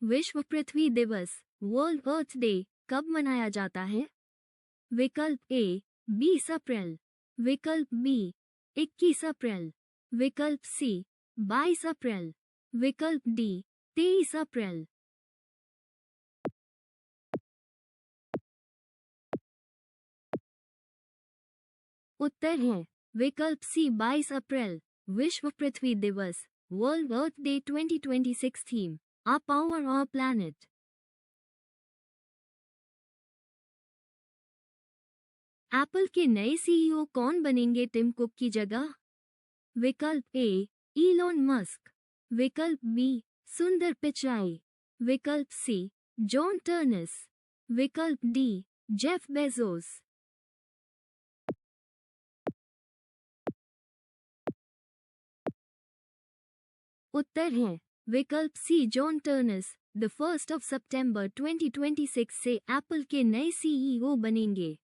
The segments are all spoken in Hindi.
विश्व पृथ्वी दिवस वर्ल्ड अर्थ डे कब मनाया जाता है? विकल्प ए 20 अप्रैल, विकल्प बी 21 अप्रैल, विकल्प सी 22 अप्रैल, विकल्प डी 23 अप्रैल। उत्तर है विकल्प सी 22 अप्रैल। विश्व पृथ्वी दिवस वर्ल्ड अर्थ डे 2026 थीम आ पावर और प्लैनेट। एप्पल के नए सीईओ कौन बनेंगे टिम कुक की जगह? विकल्प ए इलॉन मस्क, विकल्प बी सुंदर पिचाई, विकल्प सी जॉन टर्नस, विकल्प डी जेफ बेजोस। उत्तर है विकल्प सी जॉन टर्नस। द 1 सितंबर 2026 से एप्पल के नए सीईओ बनेंगे।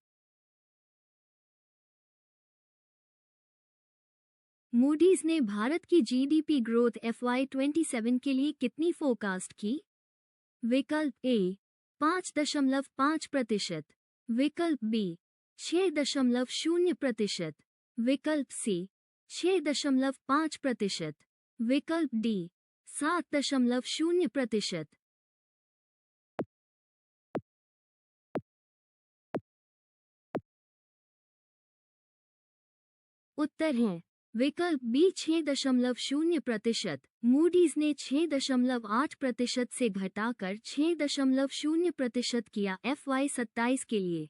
मूडीज ने भारत की जीडीपी ग्रोथ FY27 के लिए कितनी फोरकास्ट की? विकल्प ए 5.5%, विकल्प बी 6.0%, विकल्प सी 6.5%, विकल्प डी 7.0%। उत्तर है विकल्प बी 6.0%। मूडीज ने 6.8% से घटाकर 6.0% किया FY27 के लिए।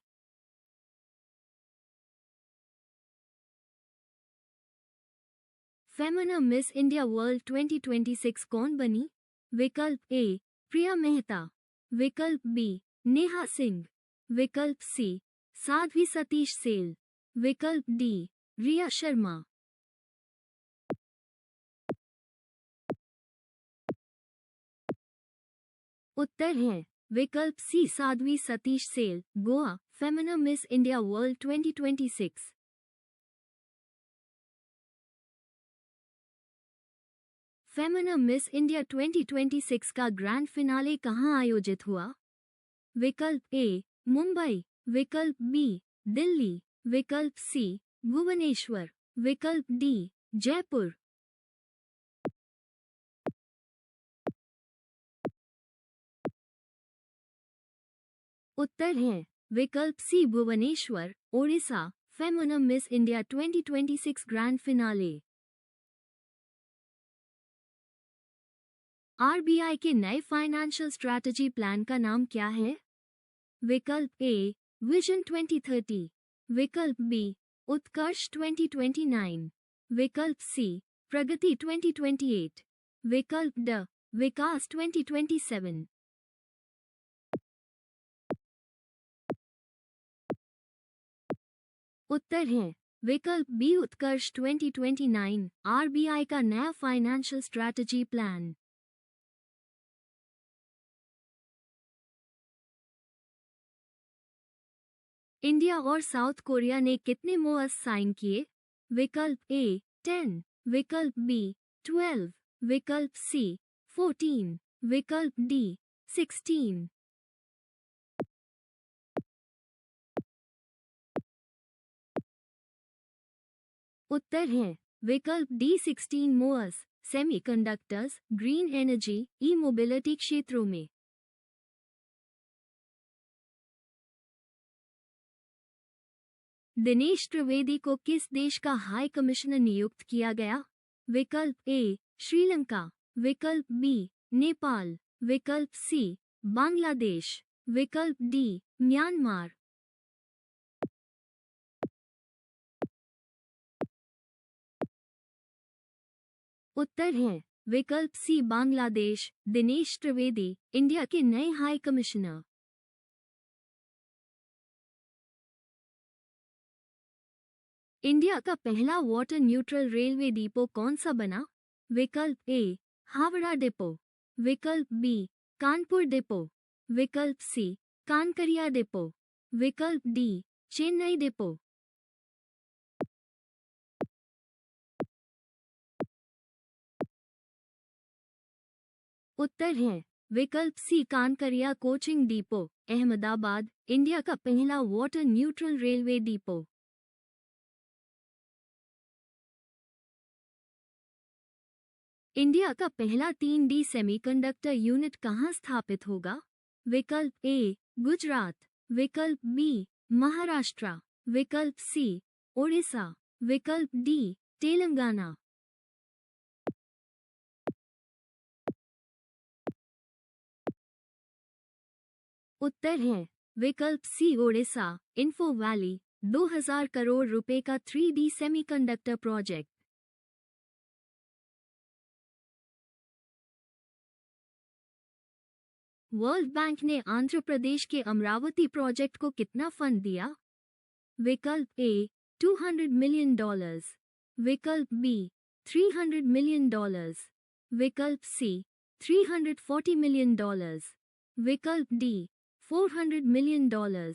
फेमिना मिस इंडिया वर्ल्ड 2026 कौन बनी? विकल्प ए प्रिया मेहता, विकल्प बी नेहा सिंह, विकल्प सी साध्वी सतीश सेल, विकल्प डी रिया शर्मा। उत्तर है विकल्प C Sadhvi Satish Sail. Goa Femina Miss India World 2026। Femina Miss India 2026 का ग्रैंड फिनाले कहां आयोजित हुआ? विकल्प ए मुंबई, विकल्प बी दिल्ली, विकल्प सी भुवनेश्वर, विकल्प डी जयपुर। उत्तर है विकल्प C Bhubaneswar, Odisha. Femina Miss India 2026 grand finale. RBI के नए फाइनेंशियल स्ट्रैटेजी प्लान का नाम क्या है? विकल्प ए विजन 2030, विकल्प बी उत्कर्ष 2029, विकल्प सी प्रगति 2028, विकल्प ड विकास 2027। उत्तर है विकल्प बी उत्कर्ष 2029 आरबीआई का नया फाइनेंशियल स्ट्रैटेजी प्लान। इंडिया और साउथ कोरिया ने कितने MOUs साइन किए? विकल्प ए 10, विकल्प बी 12, विकल्प सी 14, विकल्प डी 16। उत्तर है विकल्प D 16 MOUs semiconductors, green energy, e mobility क्षेत्रों में। दिनेश त्रिवेदी को किस देश का हाई कमिश्नर नियुक्त किया गया? विकल्प ए श्रीलंका, विकल्प बी नेपाल, विकल्प सी बांग्लादेश, विकल्प डी म्यांमार। उत्तर है विकल्प सी बांग्लादेश। दिनेश त्रिवेदी इंडिया के नए हाई कमिश्नर। इंडिया का पहला वाटर न्यूट्रल रेलवे डिपो कौन सा बना? विकल्प ए हावड़ा डिपो, विकल्प बी कानपुर डिपो, विकल्प सी कानकरिया डिपो, विकल्प डी चेन्नई डिपो। उत्तर है विकल्प सी कानकरिया कोचिंग डिपो, अहमदाबाद, इंडिया का पहला water neutral railway depot. India का पहला 3D सेमीकंडक्टर यूनिट कहाँ स्थापित होगा? विकल्प ए गुजरात, विकल्प बी महाराष्ट्र, विकल्प सी ओडिशा, विकल्प डी तेलंगाना। उत्तर है विकल्प सी ओडिशा। इन्फो वैली 2000 करोड़ रुपए का 3D semiconductor project. World bank ने आंध्र प्रदेश के अमरावती प्रोजेक्ट को कितना फंड दिया? विकल्प ए $200 मिलियन, विकल्प बी $300 मिलियन, विकल्प सी $340 मिलियन, विकल्प डी $400 मिलियन।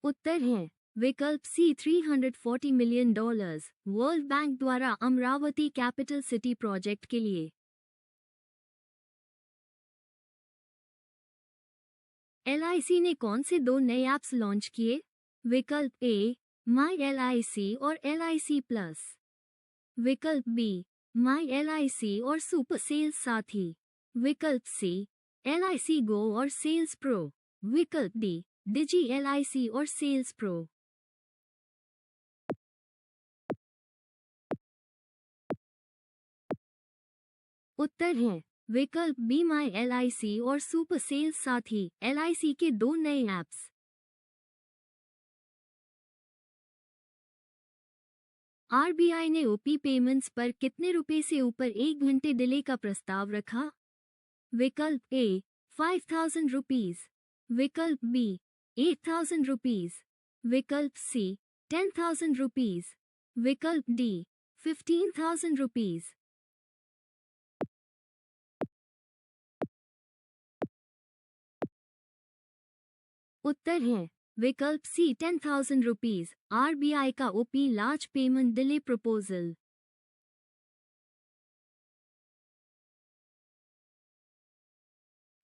उत्तर है विकल्प सी $340 मिलियन वर्ल्ड बैंक द्वारा अमरावती कैपिटल सिटी प्रोजेक्ट के लिए। LIC ने कौन से 2 नए ऐप्स लॉन्च किए? विकल्प ए माई LIC और LIC प्लस, विकल्प बी माई LIC और सुपर सेल्स साथी, विकल्प सी LIC गो और सेल्स प्रो, विकल्प डी डिजी LIC और सेल्स प्रो। उत्तर है विकल्प बी माई LIC और सुपर सेल्स साथी LIC के 2 नए ऐप्स। RBI ने OP पेमेंट्स पर कितने रुपए से ऊपर 1 घंटे डिले का प्रस्ताव रखा? विकल्प ए 5000 रुपीज, विकल्प बी 8000 रुपीज, विकल्प सी 10,000 रुपीज, विकल्प डी 15,000 रुपीज। उत्तर है विकल्प सी 10,000 रुपीज। RBI का OP large payment delay proposal.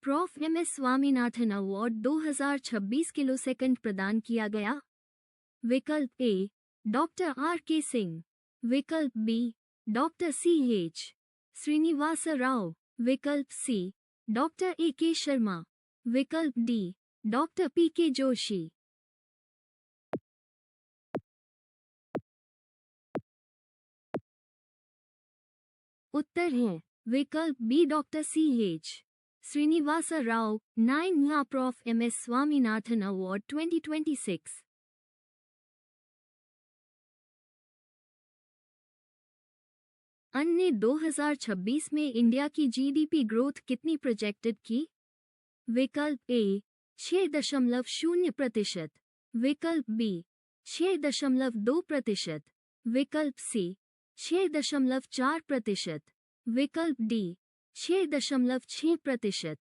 Prof MS Swaminathan award 2026 किलोसेकंड प्रदान किया गया। विकल्प ए डॉक्टर RK सिंह, विकल्प B doctor CH Srinivas Rao, विकल्प सी डॉक्टर AK शर्मा, विकल्प डी डॉक्टर PK जोशी। उत्तर है विकल्प B doctor CH Srinivas Rao 9वां prof MS Swaminathan award 2026। अन्य 2026 में इंडिया की GDP ग्रोथ कितनी प्रोजेक्टेड की? विकल्प ए 6.0%, विकल्प बी 6.2%, विकल्प सी 6.4%, विकल्प डी 6.6%।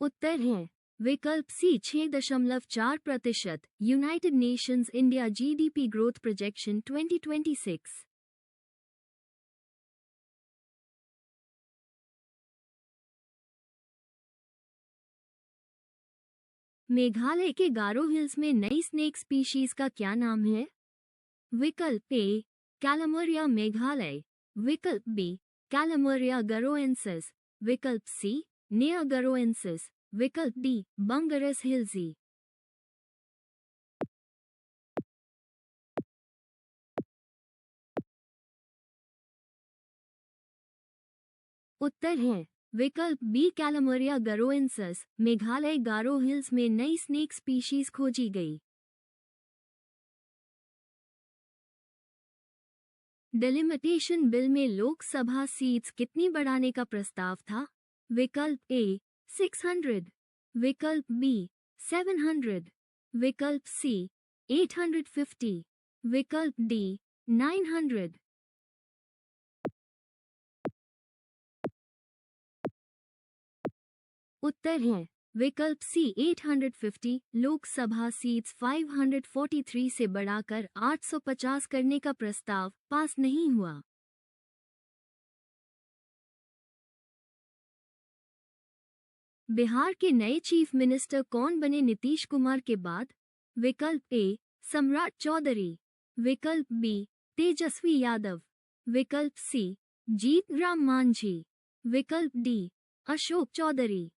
उत्तर है विकल्प सी 6.4%। United Nations India GDP growth projection 2026। Meghalaya के गारो हिल्स में नई स्नेक स्पीशीज का क्या नाम है? विकल्प ए कैलामोरिया मेघालय, विकल्प बी कैलामोरिया गारोएंसिस, विकल्प सी नेआ गारोएंसिस, विकल्प डी बंगरस हिल्जी। उत्तर है विकल्प बी कैलामोरिया गारोएंसिस। मेघालय गारो हिल्स में नई स्नेक स्पीशीज खोजी गई। डिलिमिटेशन बिल में लोकसभा सीट्स कितनी बढ़ाने का प्रस्ताव था? विकल्प ए 600, विकल्प बी 700, विकल्प सी 850, विकल्प डी 900। उत्तर है विकल्प सी 850 लोकसभा सीट्स 543 से बढ़ाकर 850 करने का प्रस्ताव पास नहीं हुआ। बिहार के नए चीफ मिनिस्टर कौन बने नीतीश कुमार के बाद? विकल्प ए सम्राट चौधरी, विकल्प बी तेजस्वी यादव, विकल्प सी जीत राम मांझी, विकल्प डी अशोक चौधरी।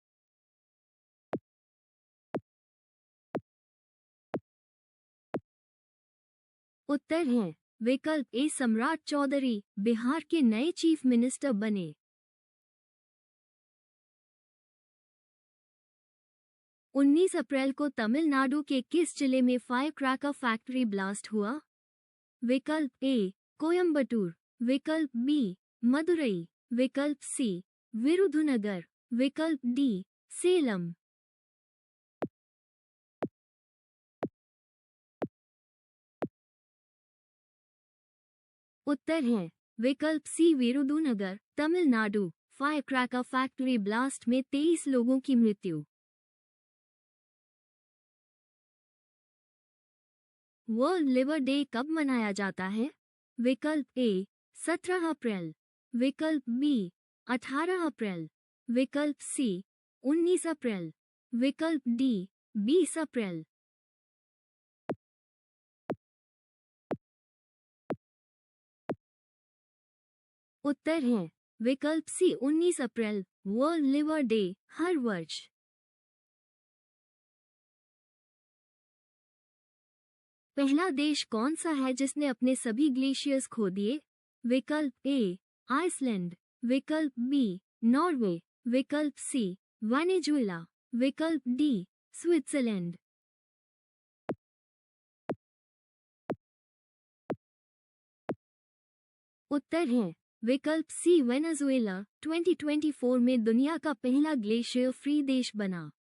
उत्तर है विकल्प ए सम्राट चौधरी बिहार के नए चीफ मिनिस्टर बने। 19 अप्रैल को तमिलनाडु के किस जिले में फायर क्रैकर फैक्ट्री ब्लास्ट हुआ? विकल्प ए कोयम्बटूर, विकल्प बी मदुरई, विकल्प सी विरुधुनगर, विकल्प डी सेलम। उत्तर है विकल्प C Virudhunagar, Tamil Nadu. Fire cracker factory blast में 23 लोगों की मृत्यु। वर्ल्ड लिवर डे कब मनाया जाता है? विकल्प ए 17 अप्रैल, विकल्प बी 18 अप्रैल, विकल्प सी 19 अप्रैल, विकल्प डी 20 अप्रैल। उत्तर है विकल्प सी 19 अप्रैल। वर्ल्ड लिवर डे हर वर्ष। पहला देश कौन सा है जिसने अपने सभी ग्लेशियर्स खो दिए? विकल्प ए आइसलैंड, विकल्प बी नॉर्वे, विकल्प सी वेनेजुएला, विकल्प डी स्विट्जरलैंड। उत्तर है विकल्प सी वेनेजुएला 2024 में दुनिया का पहला ग्लेशियर फ्री देश बना।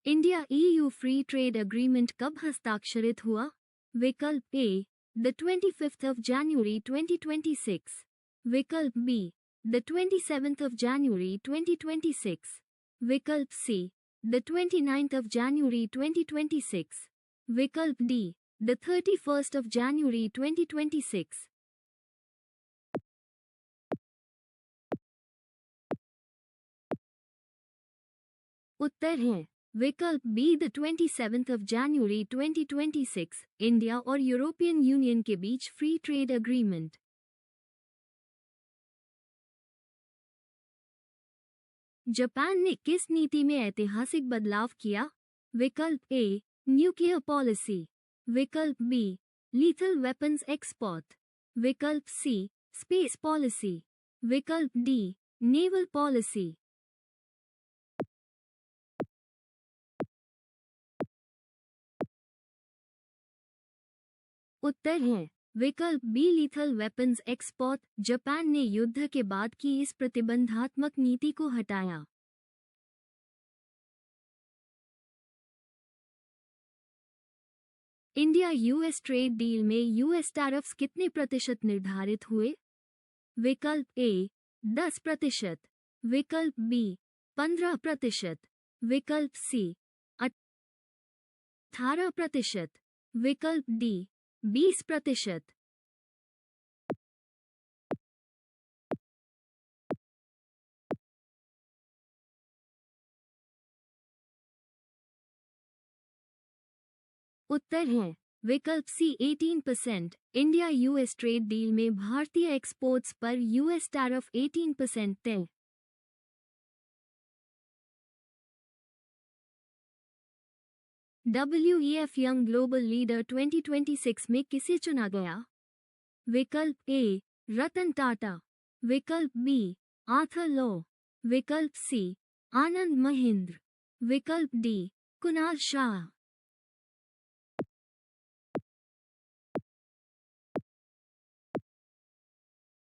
India EU free trade agreement कब हस्ताक्षरित हुआ? विकल्प ए द 25th of January 2026, विकल्प B the 27th of January 2026, विकल्प see the 29th of January 2026, विकल्प D the 31st of January 2026। उत्तर है विकल्प B the 27th of January 2026, India और यूरोपियन यूनियन के बीच फ्री ट्रेड एग्रीमेंट। जापान ने किस नीति में ऐतिहासिक बदलाव किया? विकल्प ए न्यूक्लियर पॉलिसी, विकल्प बी लीथल वेपन्स एक्सपोर्ट, विकल्प सी स्पेस पॉलिसी, विकल्प डी नेवल पॉलिसी। उत्तर है विकल्प B lethal weapons export. Japan ने युद्ध के बाद की इस प्रतिबंधात्मक नीति को हटाया। इंडिया यूएस ट्रेड डील में यूएस टैरिफ्स कितने प्रतिशत निर्धारित हुए? विकल्प ए 10%, विकल्प बी 15%, विकल्प सी 18%, विकल्प डी 20%। उत्तर है विकल्प सी 18%। इंडिया यूएस ट्रेड डील में भारतीय एक्सपोर्ट्स पर यूएस टैरिफ 18% तय। WEF यंग ग्लोबल लीडर 2026 में किसे चुना गया? विकल्प ए रतन टाटा, विकल्प बी आर्थर लो, विकल्प सी आनंद महिंद्र, विकल्प डी कुणाल शाह।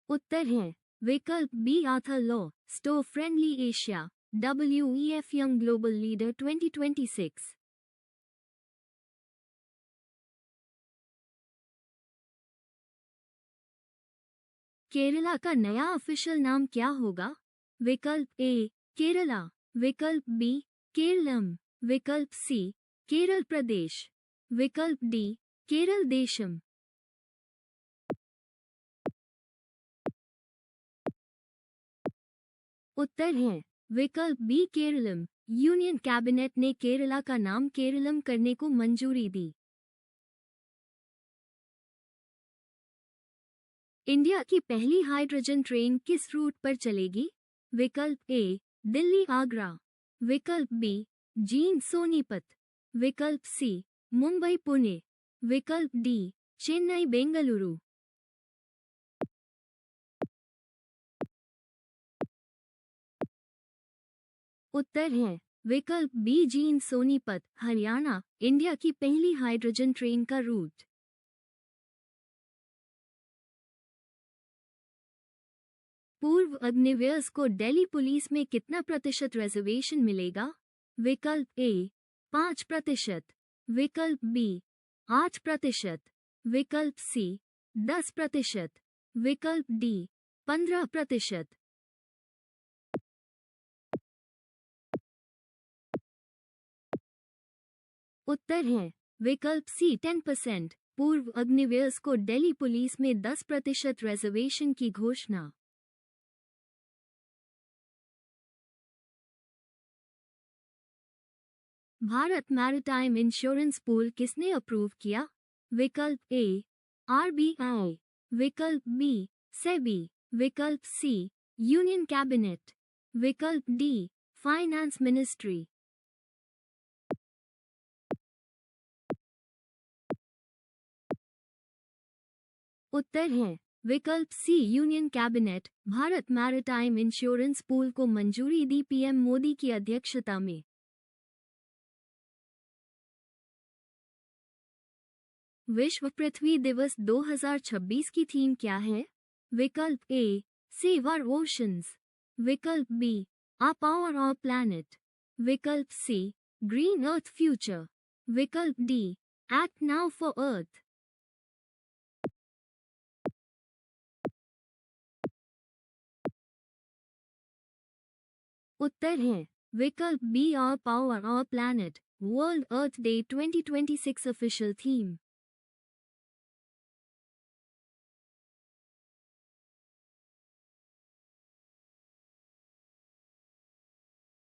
उत्तर है विकल्प B Arthur Lo, stove friendly Asia, WEF young global leader 2026। Kerala का नया ऑफिशियल नाम क्या होगा? विकल्प ए केरला, विकल्प बी केरलम, विकल्प सी केरल प्रदेश, विकल्प डी केरल देशम। उत्तर है विकल्प बी केरलम। यूनियन कैबिनेट ने केरला का नाम केरलम करने को मंजूरी दी। इंडिया की पहली हाइड्रोजन ट्रेन किस रूट पर चलेगी? विकल्प ए दिल्ली आगरा, विकल्प बी जींद सोनीपत, विकल्प सी मुंबई पुणे, विकल्प डी चेन्नई बेंगलुरु। उत्तर है विकल्प बी जींद सोनीपत, हरियाणा, इंडिया की पहली हाइड्रोजन ट्रेन का रूट। पूर्व अग्निवीर्स को दिल्ली पुलिस में कितना प्रतिशत रिजर्वेशन मिलेगा? विकल्प ए 5%, विकल्प बी 8%, विकल्प सी 10%, विकल्प डी 15%। उत्तर है विकल्प सी 10%। पूर्व अग्निवीर्स को दिल्ली पुलिस में 10% रिजर्वेशन की घोषणा। भारत मैरिटाइम इंश्योरेंस पूल किसने अप्रूव किया? विकल्प ए आरबीआई, विकल्प बी सेबी, विकल्प सी यूनियन कैबिनेट, विकल्प डी फाइनेंस मिनिस्ट्री। उत्तर है विकल्प सी यूनियन कैबिनेट। भारत मैरिटाइम इंश्योरेंस पूल को मंजूरी दी पीएम मोदी की अध्यक्षता में। विश्व पृथ्वी दिवस 2026 की थीम क्या है? विकल्प ए सेव आवर ओशंस, विकल्प बी आ पावर आवर प्लैनेट, विकल्प सी ग्रीन अर्थ फ्यूचर, विकल्प D act now for earth. उत्तर है विकल्प B our power our planet. World earth day 2026 official theme.